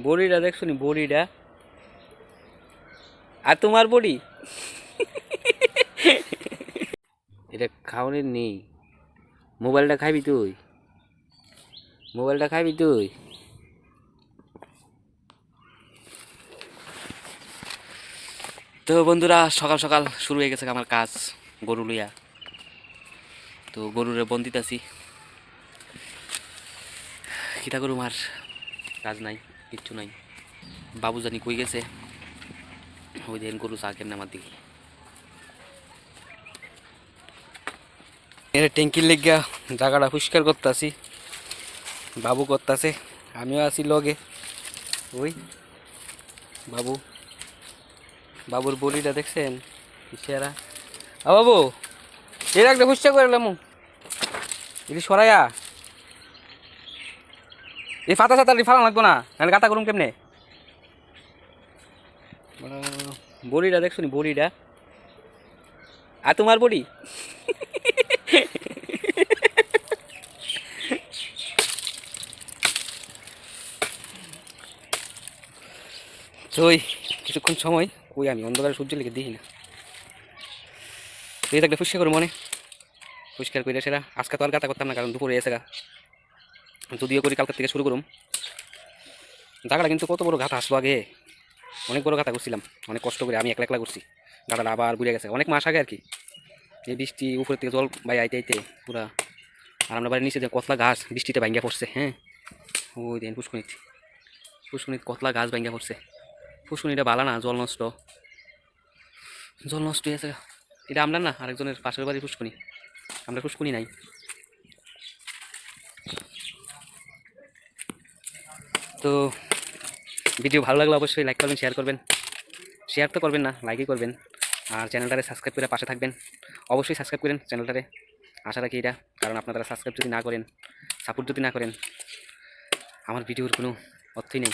বড়িটা দেখছো নি বড়িটা? আর তোমার বড়ি এটা খাওয়ানোর নেই। মোবাইলটা খাবি তুই? মোবাইলটা খাবি তুই? তো বন্ধুরা, সকাল সকাল শুরু হয়ে গেছে আমার কাজ গরু লইয়া। তো গরুরে বন্দিতাছি, কিতা করুম আর, কাজ নাই, কিচ্ছু নাই। বাবু জানি কই গেছে, ওই দিন গরু চা কেন আমার দিকে। এর ট্যাঙ্কির লেগা জায়গাটা পরিষ্কার করতেছি, বাবু করতেছে, আমিও আছি লগে। ওই বাবু, বাবুর বলিটা দেখছেন? সেরা বাবু, এর একটা পরিষ্কার করে এলাম, এটি সরাইয়া এই ফাতা সাতা ফালানো লাগবো না, নাহলে গাতা করুম কেমনে? বড়িটা দেখছো নি বড়িটা? আর তোমার বড়ি? ওই কিছুক্ষণ সময় কই আমি অন্ধকারে সূর্য লেগে দিই না, এই থাকলে পরিষ্কার করে মনে পরিষ্কার করে সেটা। আজকে তো আর গাতা করতাম না, কারণ দুপুরে এসে গা, যদিও করি কালকার থেকে শুরু করুম। জায়গাটা কিন্তু কত বড় গাথা আসলো আগে, অনেক বড় গাথা করছিলাম, অনেক কষ্ট করে আমি একলা একলা করছি। গাথাটা আবার ঘুরে গেছে অনেক মাস আগে আর কি। এই বৃষ্টি উপরের থেকে জল ভাই আইতে আইতে পুরা, আর আমরা বাড়ির নিচে যে কতলা গাছ বৃষ্টিতে ভাঙ্গা পড়ছে। হ্যাঁ, ওই দিন পুষ্কুনিত পুষ্কুনিত কতলা গাছ ভাঙ্গা পড়ছে। পুষ্কুনিটা ভালো না, জল নষ্ট, জল নষ্ট হয়েছে। এটা আমরা না, আরেকজনের পাশের বাড়ির পুষ্কুনি, আমরা পুষ্কুনি নাই। তো ভিডিও ভালো লাগলে অবশ্যই লাইক করবেন, শেয়ার করবেন। শেয়ার তো করবেন না, লাইকই করবেন। আর চ্যানেলটারে সাবস্ক্রাইব করে পাশে থাকবেন, অবশ্যই সাবস্ক্রাইব করেন চ্যানেলটারে, আশা রাখি এটা। কারণ আপনারা সাবস্ক্রাইব যদি না করেন, সাপোর্ট যদি না করেন, আমার ভিডিওর কোনো অর্থই নেই।